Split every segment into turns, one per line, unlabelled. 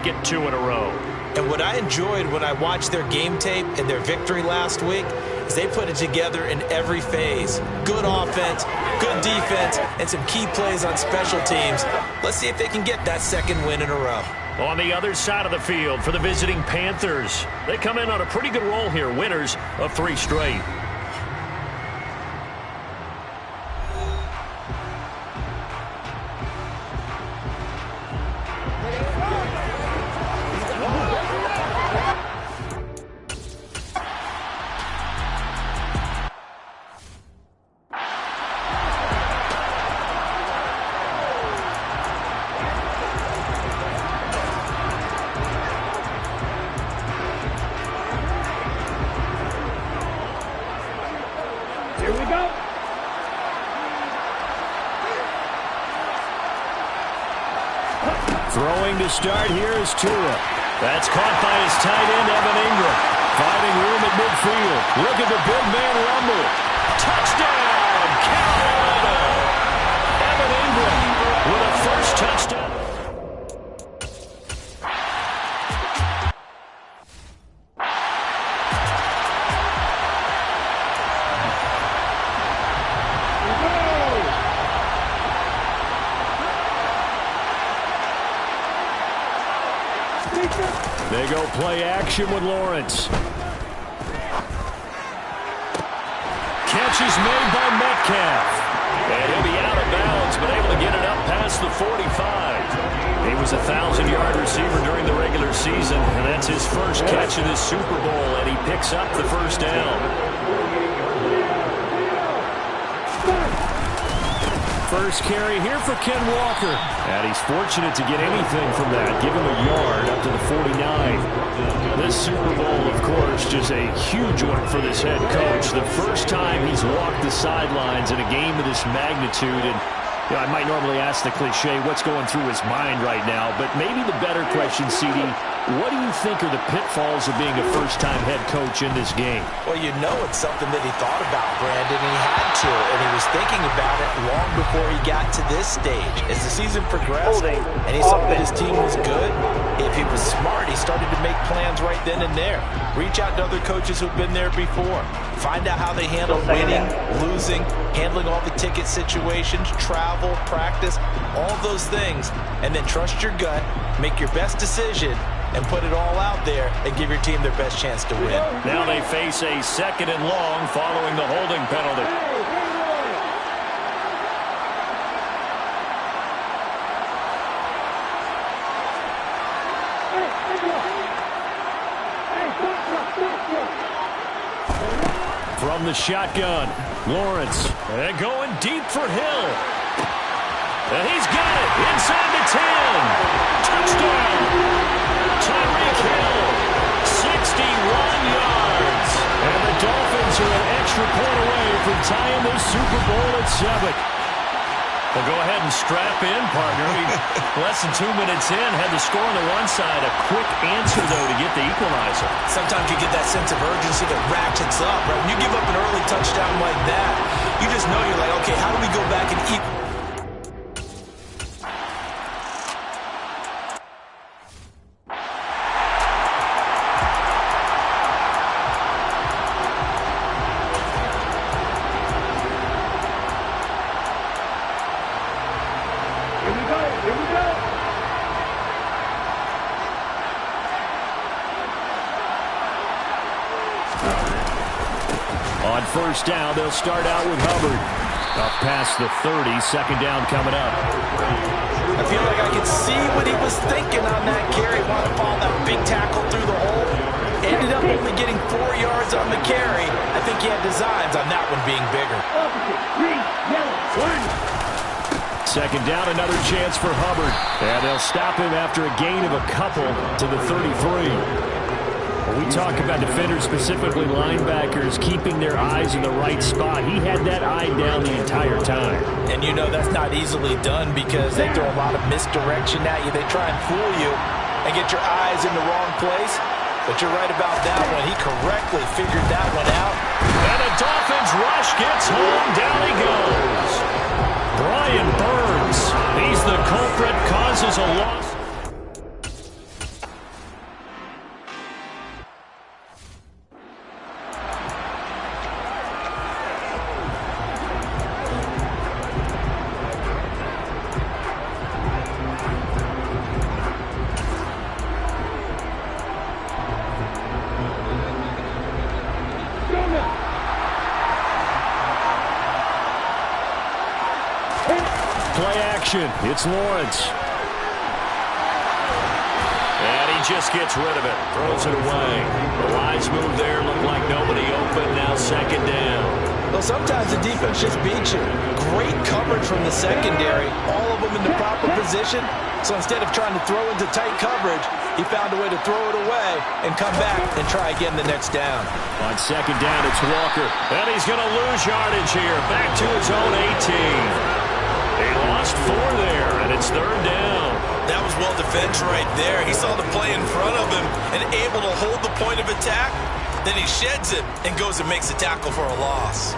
make it 2 in a row.
And what I enjoyed when I watched their game tape and their victory last week is they put it together in every phase. Good offense, good defense, and some key plays on special teams. Let's see if they can get that second win in a row.
On the other side of the field for the visiting Panthers, they come in on a pretty good roll here, winners of 3 straight. Throwing to start here is Tua. That's caught by his tight end, Evan Ingram. Finding room at midfield. Look at the big man rumble. Touchdown, Carolina! Evan Ingram with a first touchdown. They go play action with Lawrence. Catch is made by Metcalf. And he'll be out of bounds, but able to get it up past the 45. He was a 1,000-yard receiver during the regular season, and that's his first catch of this Super Bowl, and he picks up the first down. First carry here for Ken Walker. And he's fortunate to get anything from that. Give him a yard up to the 49. This Super Bowl, of course, just a huge one for this head coach. The first time he's walked the sidelines in a game of this magnitude. And you know, I might normally ask the cliche, what's going through his mind right now? But maybe the better question, CD, what do you think are the pitfalls of being a first-time head coach in this game?
Well, you know it's something that he thought about, Brandon, and he had to, and he was thinking about it long before he got to this stage. As the season progressed, and he saw that his team was good, if he was smart, he started to make plans right then and there. Reach out to other coaches who've been there before. Find out how they handle winning, losing, handling all the ticket situations, travel, practice, all those things, and then trust your gut, make your best decision, and put it all out there and give your team their best chance to win.
Now they face a 2nd and long following the holding penalty. From the shotgun, Lawrence. And going deep for Hill. And he's got it inside the 10. Touchdown. Tyreek Hill, 61 yards. And the Dolphins are an extra point away from tying this Super Bowl at 7. Well, go ahead and strap in, partner. Less than 2 minutes in, had the score on the one side. A quick answer, though, to get the equalizer.
Sometimes you get that sense of urgency that ratchets up, right? When you give up an early touchdown like that, you just know you're like, okay, how do we go back and equal?
On first down, they'll start out with Hubbard. Up past the 30, 2nd down coming up.
I feel like I could see what he was thinking on that carry. Wanted to follow that big tackle through the hole. Ended up only getting 4 yards on the carry. I think he had designs on that one being bigger.
2nd down, another chance for Hubbard. And they'll stop him after a gain of a couple to the 33. We talk about defenders, specifically linebackers, keeping their eyes in the right spot. He had that eye down the entire time.
And you know that's not easily done because they throw a lot of misdirection at you. They try and fool you and get your eyes in the wrong place. But you're right about that one. He correctly figured that one out.
And the Dolphins rush gets home. Down he goes. Brian Burns. He's the culprit, causes a loss. motion. It's Lawrence. And he just gets rid of it. Throws it away. The wise move there. Looked like nobody open. Now second down.
Well, sometimes the defense just beats you. Great coverage from the secondary. All of them in the proper position. So instead of trying to throw into tight coverage, he found a way to throw it away and come back and try again the next down.
On second down, it's Walker. And he's going to lose yardage here. Back to his own 18. He lost 4 there, and it's third down.
That was well defended right there. He saw the play in front of him and able to hold the point of attack. Then he sheds it and goes and makes a tackle for a loss.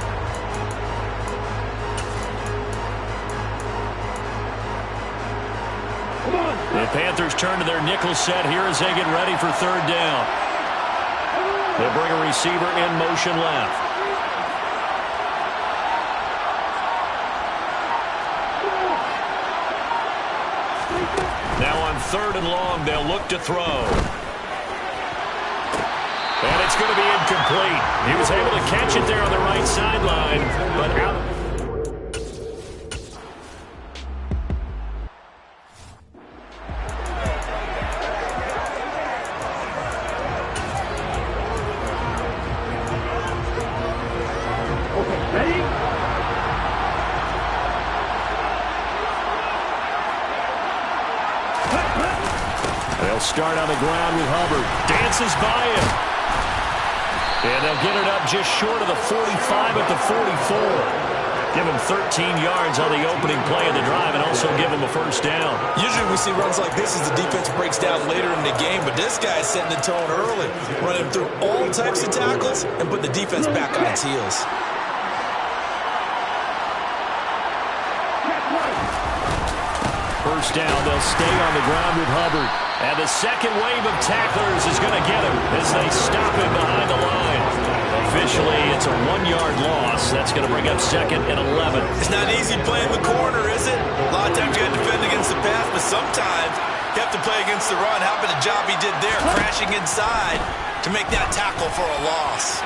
The Panthers turn to their nickel set here as they get ready for third down. They'll bring a receiver in motion left. Now on third and long, they'll look to throw. And it's going to be incomplete. He was able to catch it there on the right sideline, but out. They'll start on the ground with Hubbard. Dances by him. And they'll get it up just short of the 45 at the 44. Give him 13 yards on the opening play of the drive and also give him a first down.
Usually we see runs like this as the defense breaks down later in the game, but this guy's setting the tone early, running through all types of tackles and put the defense back on its heels.
First down, they'll stay on the ground with Hubbard. And the second wave of tacklers is going to get him as they stop him behind the line. Officially, it's a 1-yard loss. That's going to bring up second and 11.
It's not easy playing the corner, is it? A lot of times you got to defend against the pass, but sometimes you have to play against the run. How about the job he did there, crashing inside to make that tackle for a loss.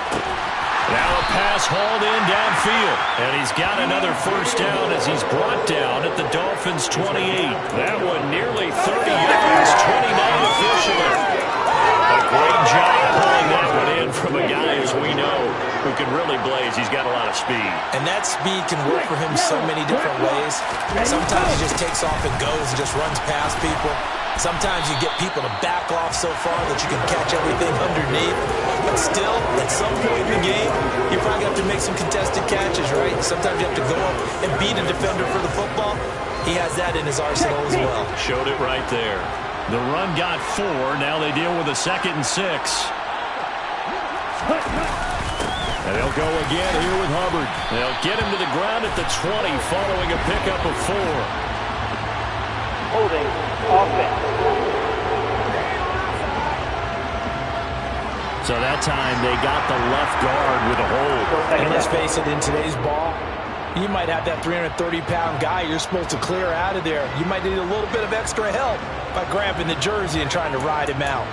Now a pass hauled in downfield. And he's got another first down as he's brought down at the Dolphins' 28. That one nearly 30 yards, 29 officially. A great job pulling that one in from a guy, as we know, who can really blaze. He's got a lot of speed.
And that speed can work for him so many different ways. Sometimes he just takes off and goes and just runs past people. Sometimes you get people to back off so far that you can catch everything underneath. But still, at some point in the game, you probably have to make some contested catches, right? Sometimes you have to go up and beat a defender for the football. He has that in his arsenal as well.
Showed it right there. The run got 4. Now they deal with a 2nd and 6. And they'll go again here with Hubbard. They'll get him to the ground at the 20 following a pickup of 4.
Holding offense.
So that time they got the left guard with a hold.
And let's face it, in today's ball, you might have that 330-pound guy you're supposed to clear out of there. You might need a little bit of extra help by grabbing the jersey and trying to ride him out.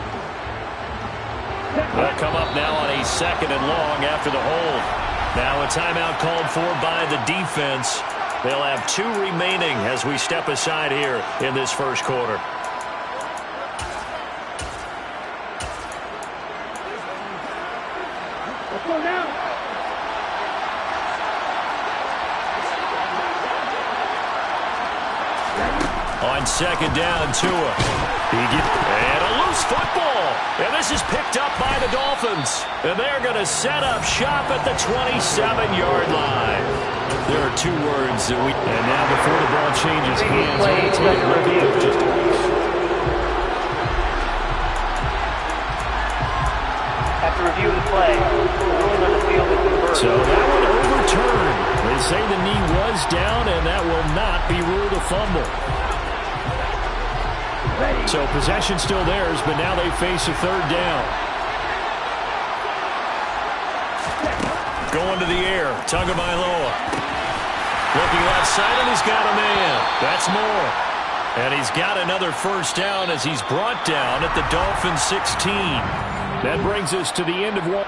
They'll come up now on a 2nd and long after the hold. Now a timeout called for by the defense. They'll have 2 remaining as we step aside here in this first quarter.
Let's go now.
On second down, Tua. And a loose football. And this is picked up by the Dolphins. And they're going to set up shop at the 27-yard line. There are 2 words that we... And now before the ball changes hands, we're going to take a look at this just
After review of the play, the ruling on the field is reversed.
So that one overturned. They say the knee was down, and that will not be ruled a fumble. So possession still theirs, but now they face a third down. Going to the air, Tagovailoa. Looking left side, and he's got a man. That's more. And he's got another first down as he's brought down at the Dolphins' 16. That brings us to the end of one.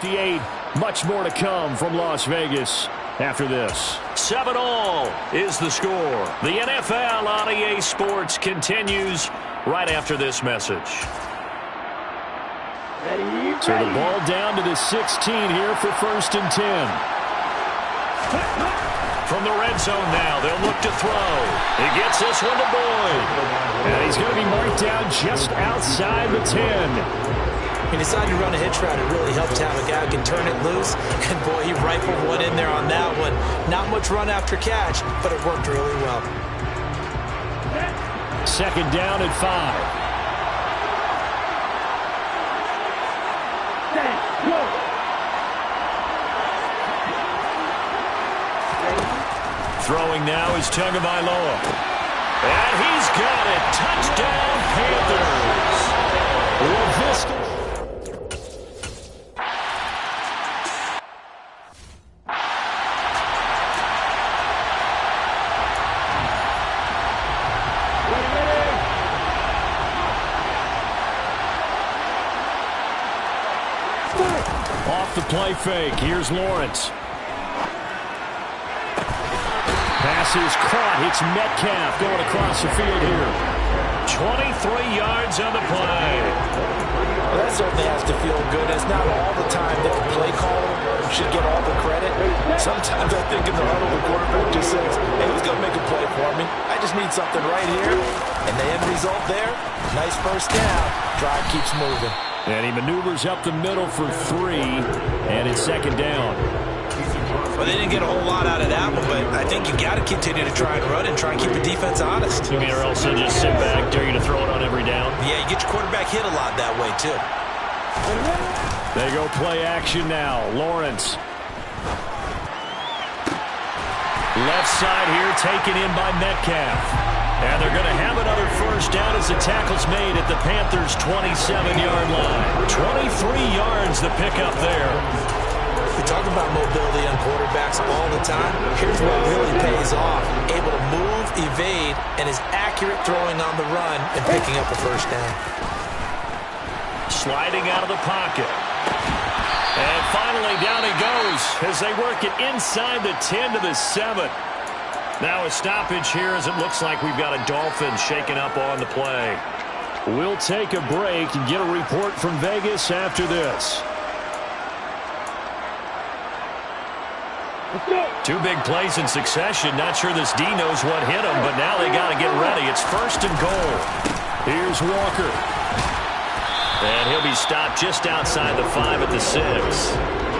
58. Much more to come from Las Vegas after this. 7-all is the score. The NFL on EA Sports continues right after this message. So the ball down to the 16 here for 1st and 10. From the red zone now, they'll look to throw. He gets this one to Boyd. And he's going to be marked down just outside the 10.
He decided to run a hitch route. It really helped to have a guy who can turn it loose. And, boy, he rifled one in there on that one. Not much run after catch, but it worked really well.
2nd down at 5. Throwing now is Tagovailoa. And he's got it. Touchdown, Panthers. Off the play fake. Here's Lawrence. Pass is caught. It's Metcalf going across the field here. 23 yards on the play.
Well, that certainly has to feel good. It's not all the time that the play caller should get all the credit. Sometimes I think in the huddle, the quarterback just says, hey, who's going to make a play for me? I just need something right here. And the end result there, nice 1st down. Drive keeps moving.
And he maneuvers up the middle for 3, and it's 2nd down.
Well, they didn't get a whole lot out of that one, but I think you got to continue to try and run and try and keep the defense honest.
You mean or else they'll just sit back, dare you to throw it on every down?
Yeah, you get your quarterback hit a lot that way, too.
They go play action now. Lawrence. Left side here taken in by Metcalf. And they're going to have another 1st down as the tackle's made at the Panthers' 27-yard line. 23 yards the pickup there.
We talk about mobility on quarterbacks all the time. Here's what really pays off. Able to move, evade, and is accurate throwing on the run and picking up a 1st down.
Sliding out of the pocket. And finally down he goes as they work it inside the 10 to the 7. Now a stoppage here as it looks like we've got a Dolphin shaken up on the play. We'll take a break and get a report from Vegas after this. 2 big plays in succession. Not sure this D knows what hit him, but now they got to get ready. It's 1st and goal. Here's Walker. And he'll be stopped just outside the 5 at the 6.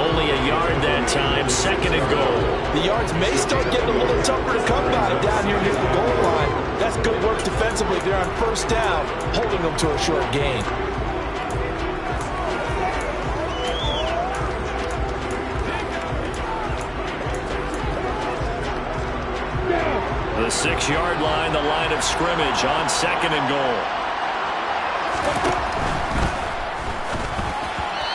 Only a yard that time. 2nd and goal.
The yards may start getting a little tougher to come by down here near the goal line. That's good work defensively. They're on 1st down, holding them to a short gain.
The 6-yard line, the line of scrimmage on 2nd and goal.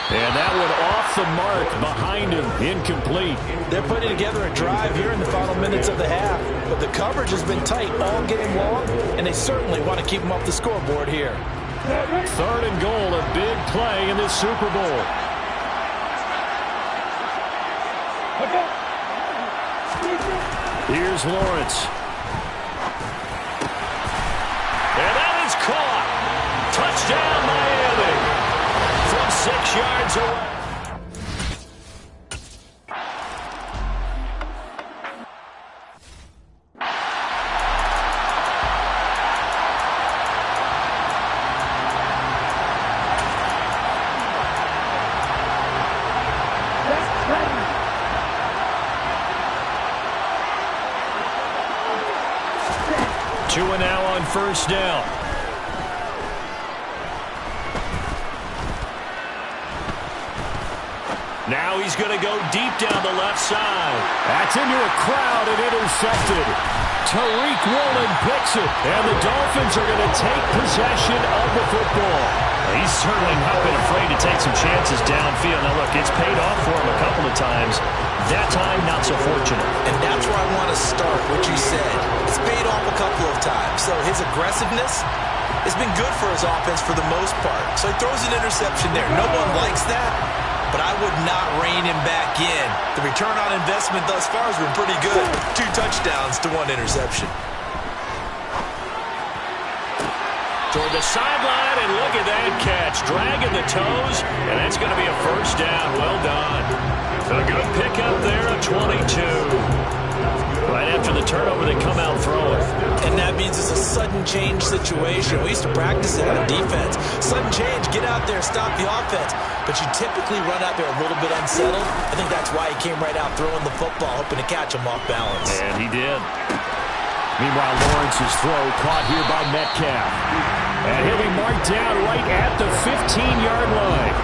And that one off the mark behind him, incomplete.
They're putting together a drive here in the final minutes of the half, but the coverage has been tight all game long, and they certainly want to keep them off the scoreboard here.
3rd and goal, a big play in this Super Bowl. Here's Lawrence. And that is caught. Touchdown, Miami. From 6 yards away. Two and now on 1st down. Now he's going to go deep down the left side. That's into a crowd and intercepted. Tariq Woolen picks it, and the Dolphins are going to take possession of the football. He's certainly not been afraid to take some chances downfield. Now, look, it's paid off for him a couple of times. That time, not so fortunate.
And that's where I want to start, what you said. It's paid off a couple of times. So his aggressiveness has been good for his offense for the most part. So he throws an interception there. No one likes that.
but I would not rein him back in. The return on investment thus far has been pretty good. 2 touchdowns to 1 interception.
Toward the sideline, and look at that catch. Dragging the toes, and that's going to be a first down. Well done. A good pickup there at 22. Right after the turnover, they come out throwing.
And that means it's a sudden change situation. We used to practice it on defense. Sudden change, get out there, stop the offense. But you typically run out there a little bit unsettled. I think that's why he came right out throwing the football, hoping to catch him off balance.
And he did. Meanwhile, Lawrence's throw caught here by Metcalf. And he'll be marked down right at the 15-yard line.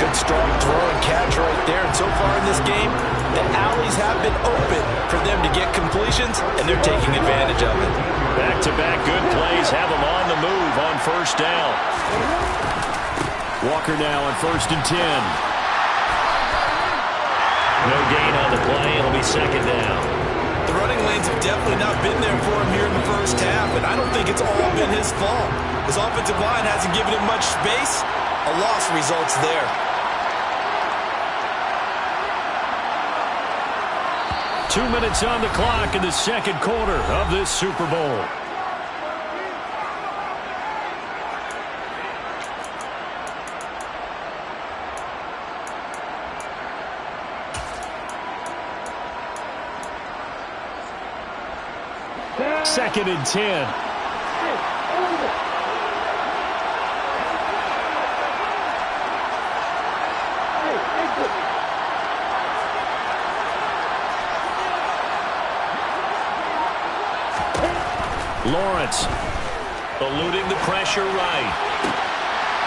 Good strong throw and catch right there. And so far in this game, the alleys have been open for them to get completions, and they're taking advantage of it.
Back-to-back good plays have them on the move on first down. Walker now on 1st and 10. No gain on the play. It'll be 2nd down.
The running lanes have definitely not been there for him here in the first half, and I don't think it's all been his fault. His offensive line hasn't given him much space. A loss results there.
2 minutes on the clock in the 2nd quarter of this Super Bowl. Second and 10. Lawrence eluding the pressure right.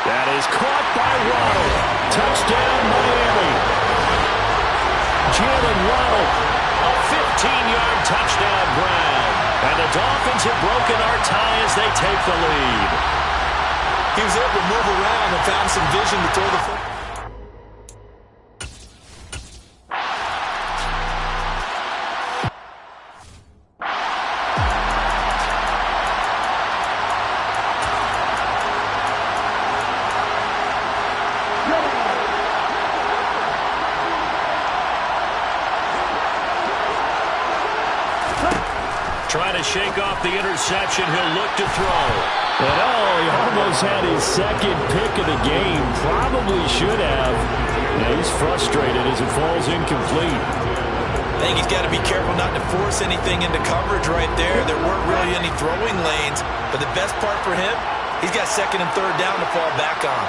That is caught by Waddle. Touchdown, Miami. Jalen Waddle, a 15-yard touchdown grab. And the Dolphins have broken our tie as they take the lead.
He was able to move around and found some vision to throw the football.
Trying to shake off the interception. He'll look to throw. But he almost had his 2nd pick of the game. Probably should have. Yeah, he's frustrated as it falls incomplete.
I think he's got to be careful not to force anything into coverage right there. There weren't really any throwing lanes. But the best part for him, he's got 2nd and 3rd down to fall back on.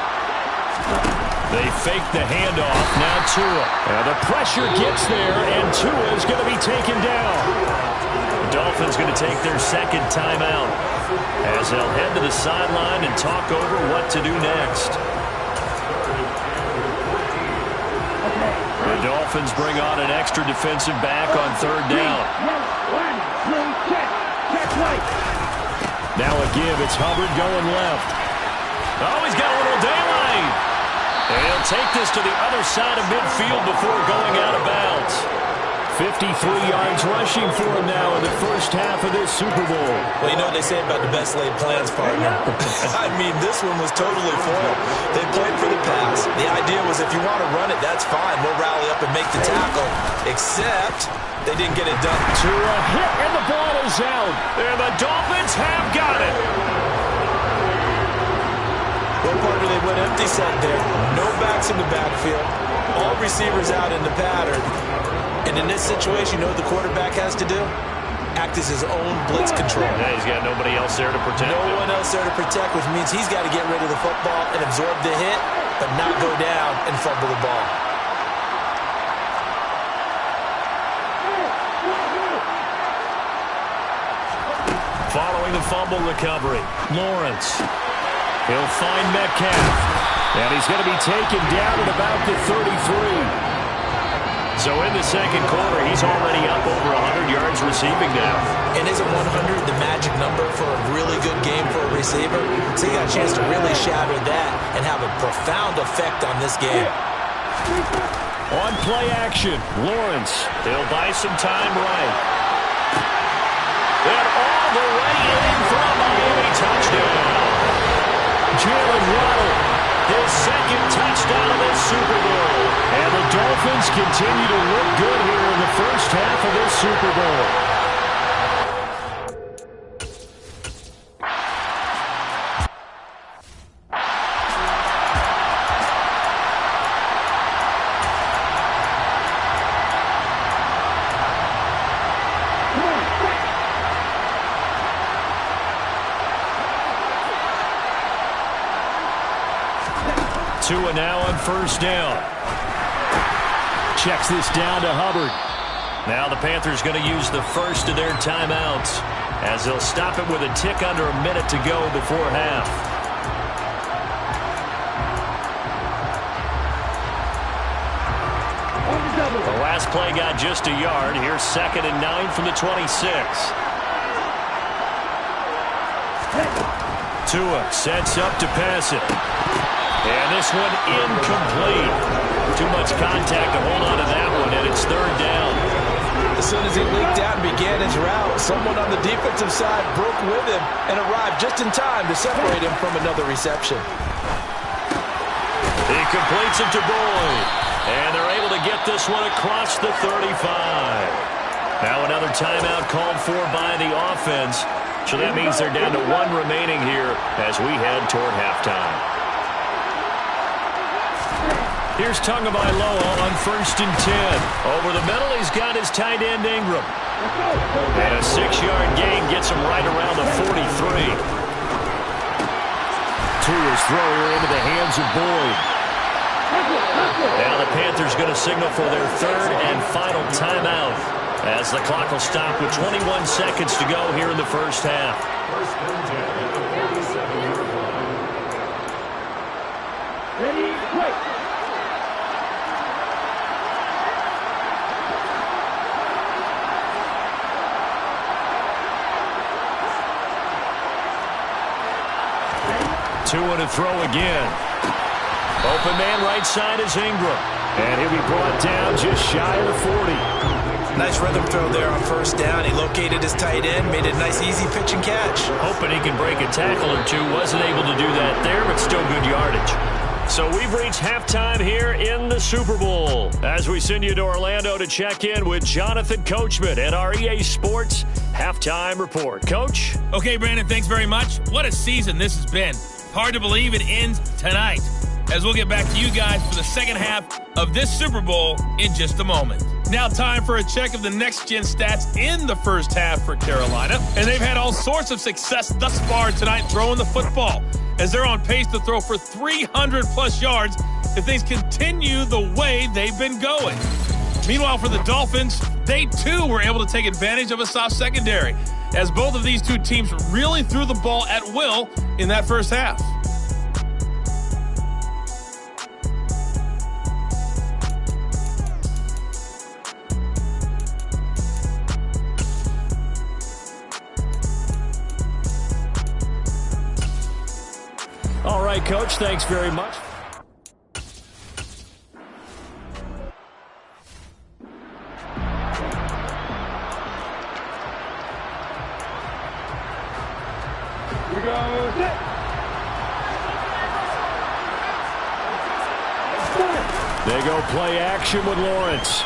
They fake the handoff. Now Tua. The pressure gets there, and Tua is going to be taken down. Dolphins going to take their 2nd timeout as they'll head to the sideline and talk over what to do next. The Dolphins bring on an extra defensive back on 3rd down. Now a give. It's Hubbard going left. Oh, he's got a little daylight. And he'll take this to the other side of midfield before going out of bounds. 53 yards rushing for him now in the first half of this Super Bowl.
Well, you know what they say about the best laid plans, partner.
I mean, this one was totally foiled. They played for the pass. The idea was if you want to run it, that's fine. We'll rally up and make the tackle. Except they didn't get it done.
To a hit, and the ball is out. And the Dolphins have got it.
Well, partner, they went empty set there. No backs in the backfield. All receivers out in the pattern. And in this situation, you know what the quarterback has to do? Act as his own blitz control.
Yeah, he's got nobody else there to protect him.
No one else there to protect, which means he's got to get rid of the football and absorb the hit, but not go down and fumble the ball.
Following the fumble recovery, Lawrence. He'll find Metcalf. And he's going to be taken down at about the 33. So in the 2nd quarter, he's already up over 100 yards receiving now.
And isn't 100 the magic number for a really good game for a receiver? So he got a chance to really shatter that and have a profound effect on this game.
On play action, Lawrence. He'll buy some time right. And all the way in for a Miami touchdown. Jalen Waddle, his 2nd touchdown of this Super Bowl. Dolphins continue to look good here in the first half of this Super Bowl. Tua now on first down. Checks this down to Hubbard. Now the Panthers going to use the first of their timeouts as they'll stop it with a tick under a minute to go before half. The last play got just a yard. Here's 2nd and 9 from the 26. Tua sets up to pass it. And this one incomplete. Too much contact to hold on to that one, and it's 3rd down.
As soon as he leaked out and began his route, someone on the defensive side broke with him and arrived just in time to separate him from another reception.
He completes it to Boyd. And they're able to get this one across the 35. Now another timeout called for by the offense. So that means they're down to 1 remaining here as we head toward halftime. Here's Tagovailoa on 1st and 10. Over the middle, he's got his tight end Ingram. And a 6-yard gain gets him right around the 43. Tua's throw here into the hands of Boyd. Now the Panthers going to signal for their 3rd and final timeout as the clock will stop with 21 seconds to go here in the first half.
Ready, play.
Tua to throw again. Open man right side is Ingram. And he'll be brought down just shy of the 40.
Nice rhythm throw there on 1st down. He located his tight end, made it a nice easy pitch and catch.
Hoping he can break a tackle or two. Wasn't able to do that there, but still good yardage. So we've reached halftime here in the Super Bowl as we send you to Orlando to check in with Jonathan Coachman and our EA Sports Halftime Report. Coach?
Okay, Brandon, thanks very much. What a season this has been. Hard to believe it ends tonight, as we'll get back to you guys for the second half of this Super Bowl in just a moment. Now time for a check of the next-gen stats in the first half for Carolina. And they've had all sorts of success thus far tonight throwing the football, as they're on pace to throw for 300-plus yards if things continue the way they've been going. Meanwhile, for the Dolphins, they too were able to take advantage of a soft secondary, as both of these two teams really threw the ball at will in that first half.
All right, Coach, thanks very much.
Here goes it.
They go play action with Lawrence.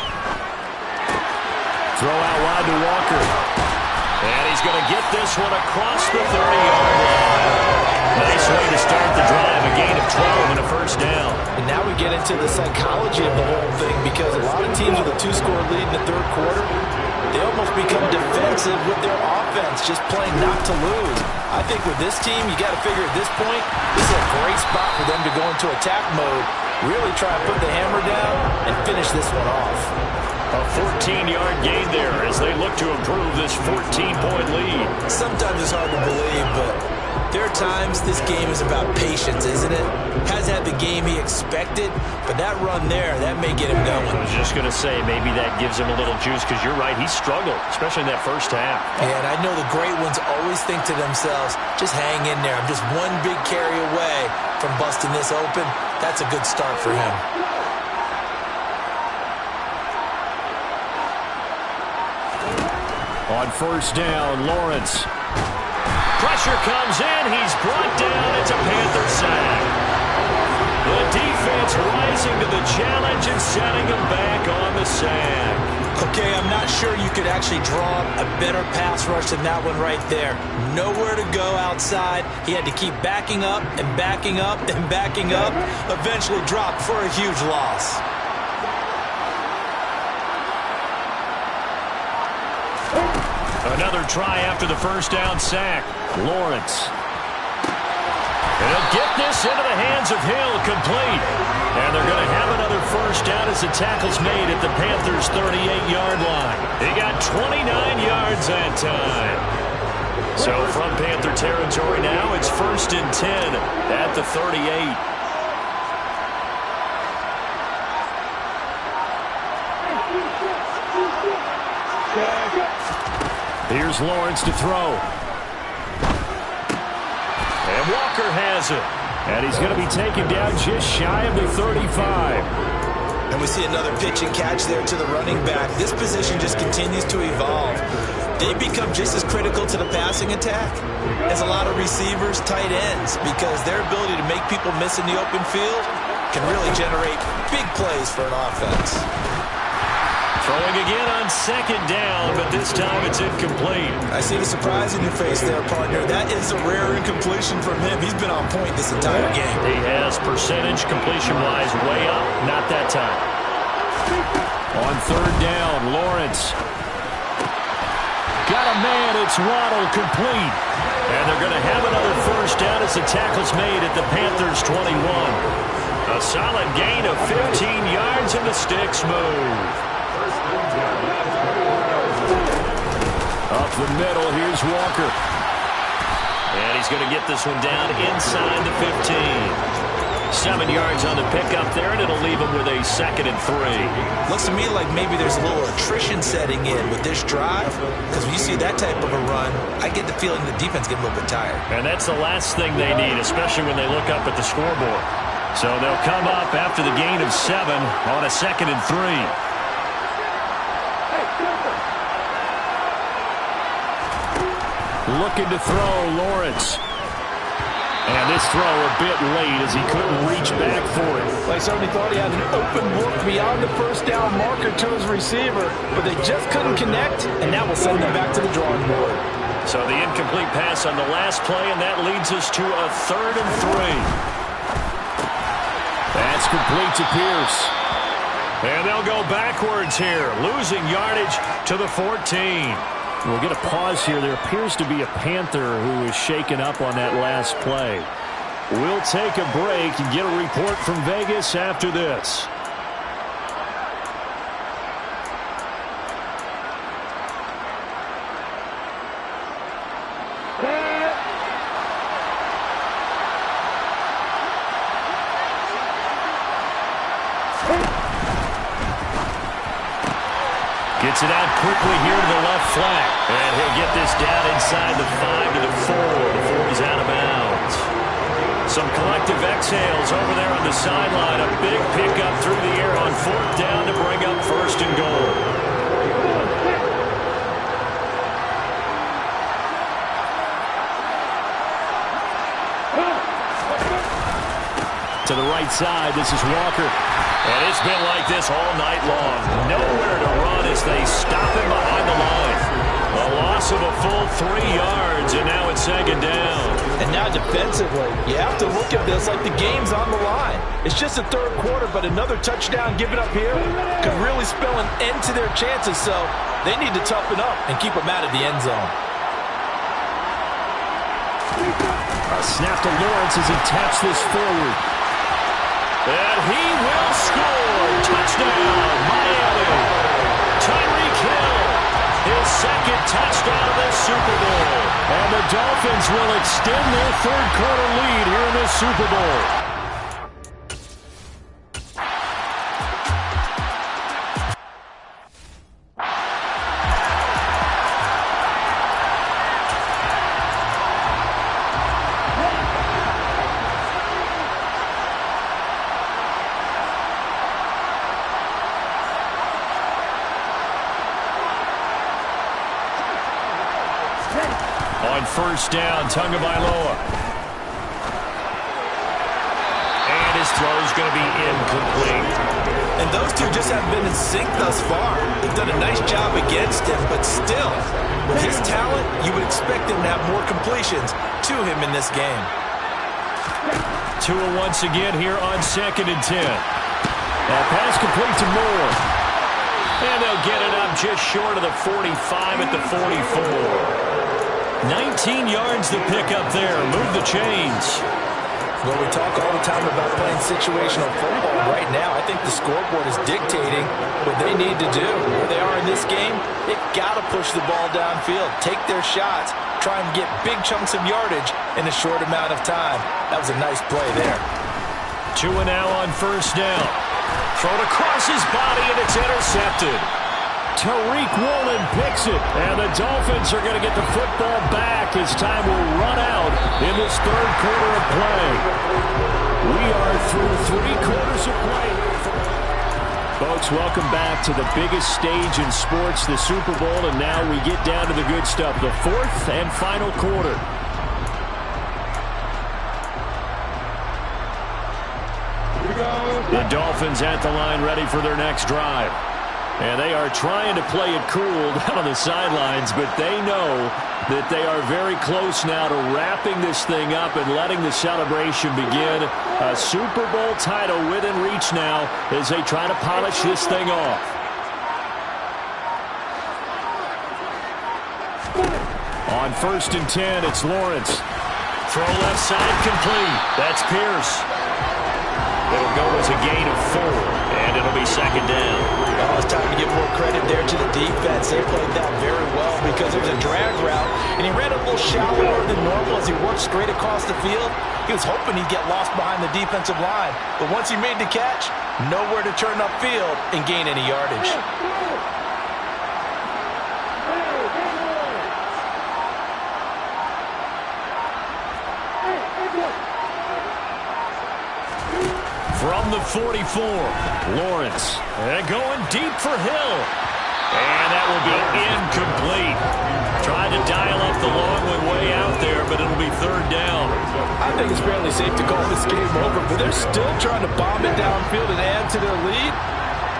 Throw out wide to Walker. And he's going to get this one across the 30-yard line. Nice way to start the drive, a gain of 12 and a first down.
And now we get into the psychology of the whole thing, because a lot of teams with a 2-score lead in the 3rd quarter, they almost become defensive with their offense, just playing not to lose. I think with this team, you got to figure at this point, this is a great spot for them to go into attack mode, really try and put the hammer down and finish this one off.
A 14-yard gain there as they look to improve this 14-point lead.
Sometimes it's hard to believe, but there are times this game is about patience, isn't it? Has had the game he expected, but that run there, that may get him going.
I was just going to say, maybe that gives him a little juice, because you're right, he struggled, especially in that first half.
And I know the great ones always think to themselves, just hang in there. I'm just one big carry away from busting this open. That's a good start for him.
On first down, Lawrence. Pressure comes in. He's brought down. It's a Panther sack. The defense rising to the challenge and setting him back on the sack.
Okay, I'm not sure you could actually draw a better pass rush than that one right there. Nowhere to go outside. He had to keep backing up and backing up and backing up. Eventually dropped for a huge loss.
Another try after the first down sack. Lawrence. And he'll get this into the hands of Hill, complete. And they're going to have another first down as the tackle's made at the Panthers' 38-yard line. He got 29 yards that time. So from Panther territory now, it's 1st and 10 at the 38. Here's Lawrence to throw. And Walker has it. And he's going to be taken down just shy of the 35.
And we see another pitch and catch there to the running back. This position just continues to evolve. They become just as critical to the passing attack as a lot of receivers, tight ends, because their ability to make people miss in the open field can really generate big plays for an offense.
Throwing again on 2nd down, but this time it's incomplete.
I see the surprise in your face there, partner. That is a rare incompletion from him. He's been on point this entire game.
He has percentage completion-wise way up, not that time. On 3rd down, Lawrence. Got a man, it's Waddle, complete. And they're going to have another first down as the tackle's made at the Panthers' 21. A solid gain of 15 yards and the sticks move. Up the middle, here's Walker. And he's going to get this one down inside the 15. 7 yards on the pickup there, and it'll leave him with a 2nd and 3.
Looks to me like maybe there's a little attrition setting in with this drive, because when you see that type of a run, I get the feeling the defense gets a little bit tired.
And that's the last thing they need, especially when they look up at the scoreboard. So they'll come up after the gain of 7 on a 2nd and 3. Looking to throw, Lawrence. And this throw a bit late as he couldn't reach back for it.
They certainly thought he had an open look beyond the first down marker to his receiver, but they just couldn't connect, and that will send them back to the drawing board.
So the incomplete pass on the last play, and that leads us to a 3rd and 3. That's complete to Pierce. And they'll go backwards here, losing yardage to the 14. We'll get a pause here. There appears to be a Panther who is shaken up on that last play. We'll take a break and get a report from Vegas after this. Gets it out quickly here to the left flat. And he'll get this down inside the 5 to the 4 before he's out of bounds. Some collective exhales over there on the sideline. A big pickup through the air on 4th down to bring up 1st and goal. To the right side, this is Walker. And it's been like this all night long. Nowhere to run as they stop him behind the line. A loss of a full 3 yards, and now it's 2nd down.
And now defensively, you have to look at this like the game's on the line. It's just the 3rd quarter, but another touchdown given up here could really spell an end to their chances, so they need to toughen up and keep them out of the end zone.
A snap to Lawrence as he taps this forward. And he will score. Touchdown, Miami. Tyreek Hill, his 2nd touchdown of the Super Bowl. And the Dolphins will extend their 3rd quarter lead here in this Super Bowl. On 1st down, Tagovailoa. And his throw is going to be incomplete.
those two just haven't been in sync thus far. They've done a nice job against him, but still, with his talent, you would expect him to have more completions to him in this game.
Tua once again here on 2nd and 10. That pass complete to Moore. And they'll get it up just short of the 45 at the 44. 19 yards to pick up there. Move the chains.
Well, we talk all the time about playing situational football. Right now, I think the scoreboard is dictating what they need to do. Where they are in this game, they've got to push the ball downfield, take their shots, try and get big chunks of yardage in a short amount of time. That was a nice play there.
Tua now on 1st down. Thrown across his body, and it's intercepted. Tariq Woolen picks it, and the Dolphins are going to get the football back as time will run out in this 3rd quarter of play. We are through 3 quarters of play. Folks, welcome back to the biggest stage in sports, the Super Bowl, and now we get down to the good stuff, the 4th and final quarter. The Dolphins at the line ready for their next drive. And they are trying to play it cool down on the sidelines, but they know that they are very close now to wrapping this thing up and letting the celebration begin. A Super Bowl title within reach now as they try to polish this thing off. On 1st and 10, it's Lawrence. Throw left side complete. That's Pierce. It'll go as a gain of 4, and it'll be 2nd down.
Oh, it's time to give more credit there to the defense. They played that very well because it was a drag route, and he ran a little shallower than normal as he worked straight across the field. He was hoping he'd get lost behind the defensive line, but once he made the catch, nowhere to turn upfield and gain any yardage.
From the 44, Lawrence. And going deep for Hill. And that will be incomplete. Tried to dial up the long way out there, but it'll be 3rd down.
I think it's fairly safe to call this game over, but they're still trying to bomb it downfield and add to their lead.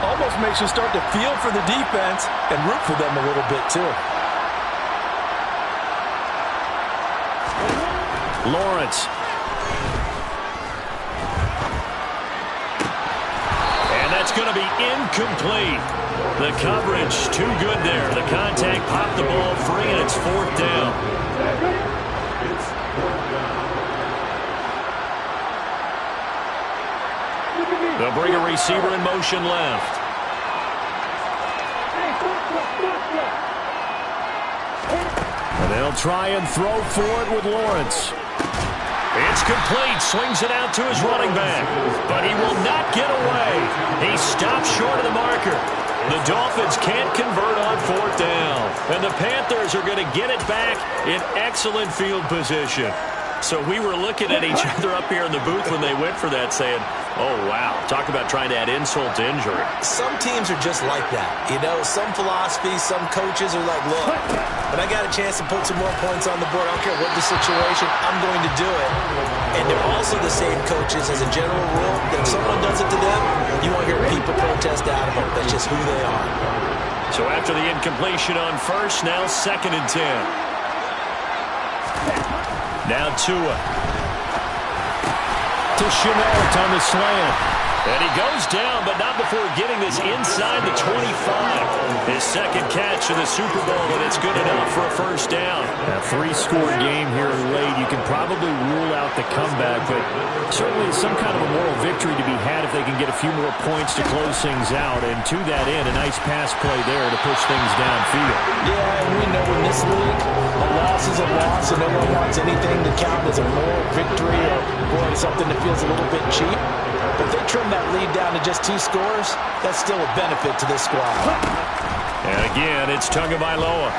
Almost makes you start to feel for the defense and root for them a little bit, too.
Lawrence. It's going to be incomplete. The coverage too good there. The contact popped the ball free, and it's 4th down. They'll bring a receiver in motion left. And they'll try and throw for it with Lawrence. It's complete. Swings it out to his running back. But he will not get away. He stops short of the marker. The Dolphins can't convert on 4th down. And the Panthers are going to get it back in excellent field position. So we were looking at each other up here in the booth when they went for that saying, oh, wow, talk about trying to add insult to injury.
Some teams are just like that. You know, some philosophies, some coaches are like, look, when I got a chance to put some more points on the board, I don't care what the situation, I'm going to do it. And they're also the same coaches as a general rule that if someone does it to them, you won't hear people protest out of them. That's just who they are.
So after the incompletion on 1st, now 2nd and 10. Now Tua. To Shenault on the slant. And he goes down, but not before getting this inside the 25. His 2nd catch of the Super Bowl, and it's good enough for a 1st down. A 3-score game here late. You can probably rule out the comeback, but certainly some kind of a moral victory to be had if they can get a few more points to close things out. And to that end, a nice pass play there to push things downfield.
Yeah, and we know in this league, a loss is a loss, and no one wants anything to count as a moral victory or, boy, something that feels a little bit cheap. But if they trim that lead down to just 2 scores, that's still a benefit to this squad.
And again, it's Tagovailoa.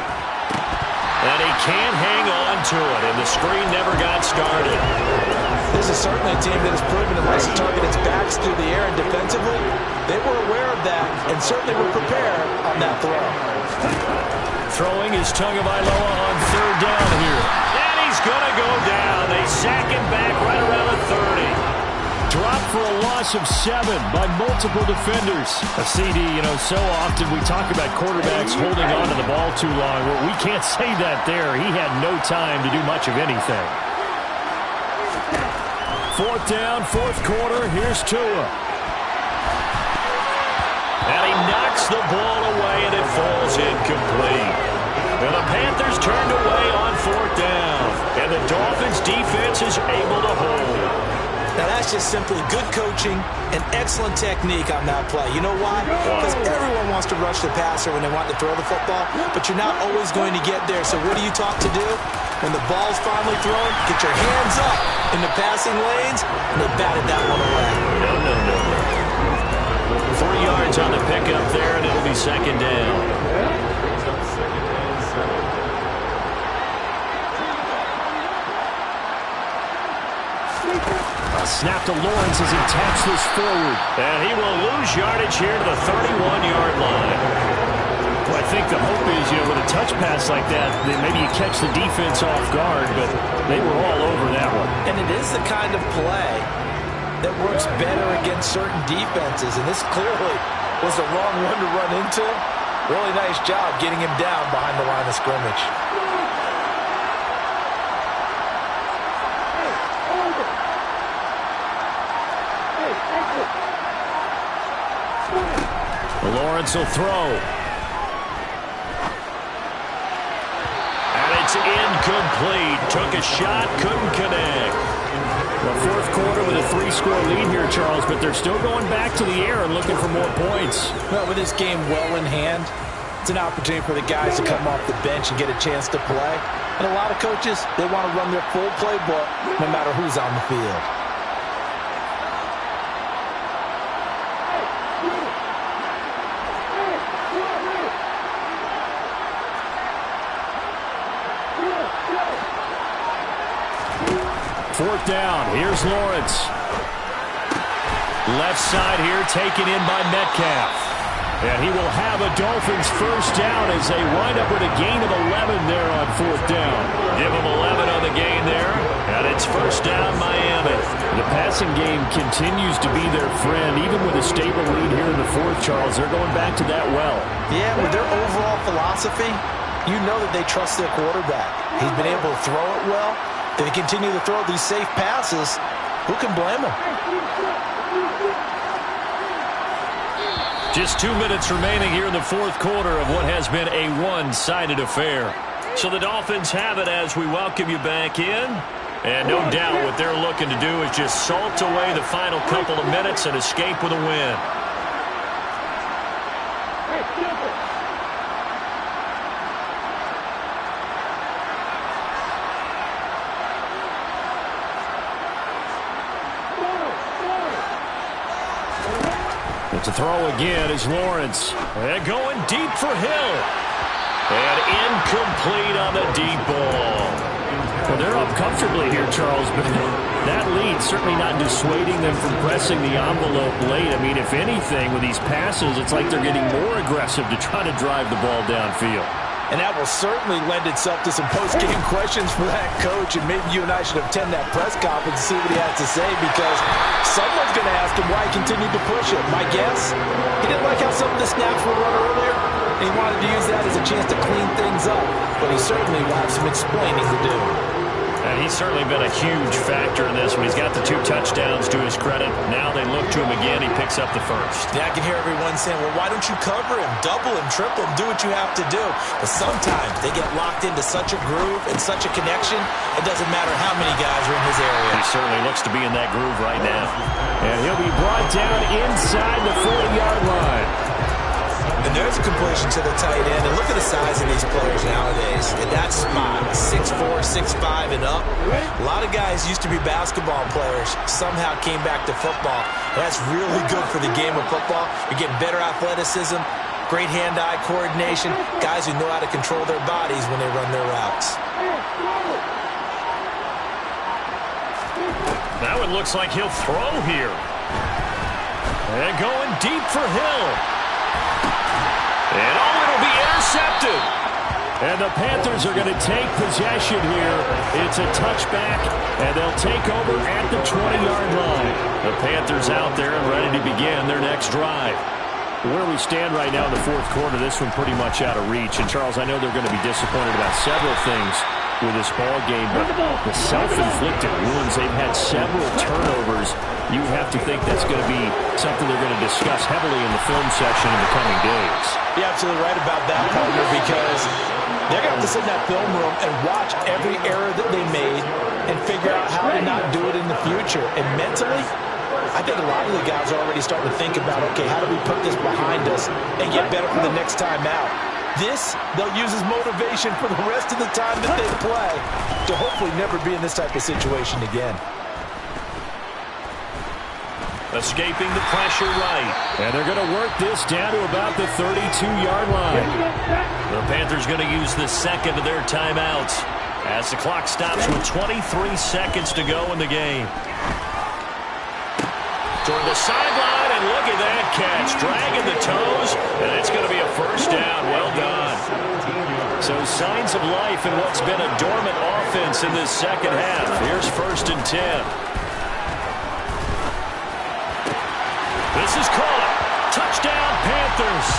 And he can't hang on to it, and the screen never got started.
This is certainly a team that has proven it likes to target its backs through the air and defensively. They were aware of that and certainly were prepared on that throw.
Throwing is Tagovailoa on 3rd down here. And he's going to go down. They sack him back right around the 30. drop for a loss of 7 by multiple defenders. A CD, so often we talk about quarterbacks holding on to the ball too long. Well, we can't say that there. He had no time to do much of anything. 4th down, 4th quarter. Here's Tua. And he knocks the ball away, and it falls incomplete. And the Panthers turned away on 4th down. And the Dolphins' defense is able to hold.
Now, that's just simply good coaching and excellent technique on that play. You know why? Because everyone wants to rush the passer when they want to throw the football, but you're not always going to get there. So what are you taught to do? When the ball's finally thrown, get your hands up in the passing lanes, and they batted that one away.
No. 3 yards on the pickup there, and it'll be 2nd down. A snap to Lawrence as he taps this forward. And he will lose yardage here to the 31-yard line. Well, I think the hope is, with a touch pass like that, then maybe you catch the defense off guard, but they were all over that one.
And it is the kind of play that works better against certain defenses, and this clearly was the wrong one to run into. Really nice job getting him down behind the line of scrimmage.
Lawrence will throw. And it's incomplete. Took a shot, couldn't connect. The 4th quarter with a 3-score lead here, Charles, but they're still going back to the air and looking for more points.
Well, with this game well in hand, it's an opportunity for the guys to come off the bench and get a chance to play. And a lot of coaches, they want to run their full playbook no matter who's on the field.
Fourth down. Here's Lawrence. Left side here taken in by Metcalf. And he will have a Dolphins first down as they wind up with a gain of 11 there on 4th down. Give them 11 on the gain there. And it's first down Miami. The passing game continues to be their friend. Even with a stable lead here in the 4th, Charles, they're going back to that well.
Yeah, with their overall philosophy, you know that they trust their quarterback. He's been able to throw it well. If they continue to throw these safe passes, who can blame them?
Just 2 minutes remaining here in the 4th quarter of what has been a one-sided affair. So the Dolphins have it as we welcome you back in. And no doubt what they're looking to do is just salt away the final couple of minutes and escape with a win. To throw again is Lawrence. And going deep for Hill. And incomplete on the deep ball. Well, they're up comfortably here, Charles, but that lead certainly not dissuading them from pressing the envelope late. I mean, if anything, with these passes, it's like they're getting more aggressive to try to drive the ball downfield.
And that will certainly lend itself to some post-game questions for that coach, and maybe you and I should attend that press conference and see what he has to say, because someone's going to ask him why he continued to push it. My guess, he didn't like how some of the snaps were run earlier, and he wanted to use that as a chance to clean things up, but he certainly will have some explaining to do.
And he's certainly been a huge factor in this one. He's got the 2 touchdowns to his credit. Now they look to him again. He picks up the first.
Yeah, I can hear everyone saying, well, why don't you cover him, double him, triple him, do what you have to do. But sometimes they get locked into such a groove and such a connection, it doesn't matter how many guys are in his area.
He certainly looks to be in that groove right now. And he'll be brought down inside the 40-yard line.
And there's a completion to the tight end. And look at the size of these players nowadays. In that spot, 6'4", 6'5", and up. A lot of guys used to be basketball players, somehow came back to football. And that's really good for the game of football. You're getting better athleticism, great hand-eye coordination, guys who know how to control their bodies when they run their routes.
Now it looks like he'll throw here. And going deep for Hill. And it'll be intercepted. And the Panthers are going to take possession here. It's a touchback, and they'll take over at the 20-yard line. The Panthers out there and ready to begin their next drive. Where we stand right now in the fourth quarter, this one pretty much out of reach. And, Charles, I know they're going to be disappointed about several things with this ball game, but the self-inflicted wounds, they've had several turnovers. You have to think that's going to be something they're going to discuss heavily in the film section in the coming days.
You're absolutely right about that, partner, because they're going to have to sit in that film room and watch every error that they made and figure out how to not do it in the future. And mentally, I think a lot of the guys are already starting to think about, okay, how do we put this behind us and get better for the next time out? This, they'll use as motivation for the rest of the time that they play to hopefully never be in this type of situation again.
Escaping the pressure right. And they're going to work this down to about the 32-yard line. The Panthers going to use the second of their timeouts as the clock stops with 23 seconds to go in the game. Toward the sideline, and look at that catch. Dragging the toes, and it's going to be a first down. Well done. So signs of life in what's been a dormant offense in this second half. Here's 1st and 10. This is caught. Touchdown, Panthers.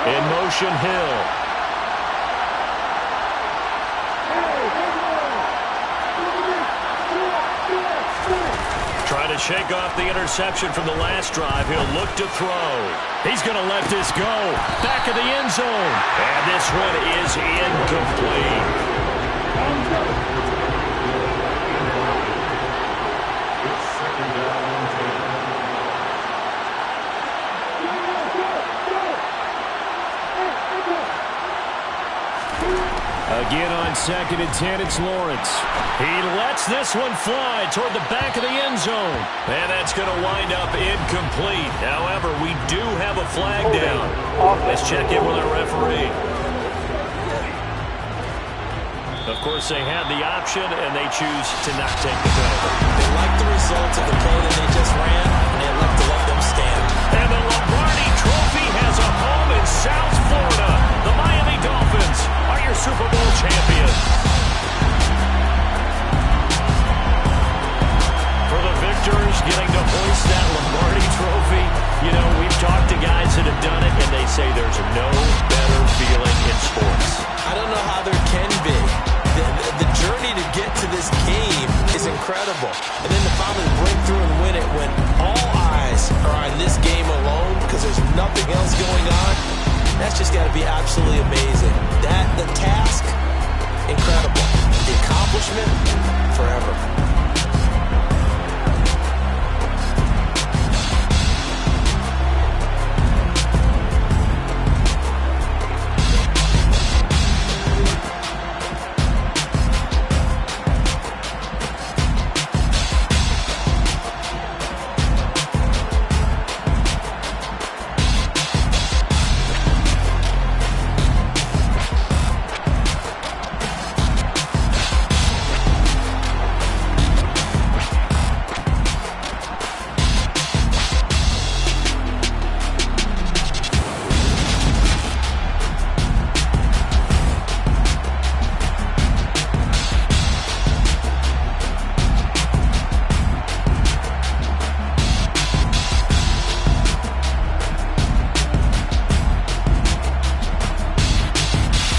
In motion, Hill. Trying to shake off the interception from the last drive. He'll look to throw. He's going to let this go. Back of the end zone. And this one is incomplete. Again on 2nd and 10, it's Lawrence. He lets this one fly toward the back of the end zone. And that's going to wind up incomplete. However, we do have a flag down. Let's check in with our referee. Of course, they had the option, and they choose to not take the penalty.
They like the results of the play that they just ran, and they like to let them stand.
And the Lombardi Trophy has a home in South Florida. The Miami Dolphins are your Super Bowl champions. For the victors, getting to hoist that Lombardi Trophy, you know, we've talked to guys that have done it, and they say there's no better feeling in sports.
I don't know how there can be. The journey to get to this game is incredible. And then to finally break through and win it when all eyes are on this game alone because there's nothing else going on, that's just got to be absolutely amazing. The task, incredible. The accomplishment, forever.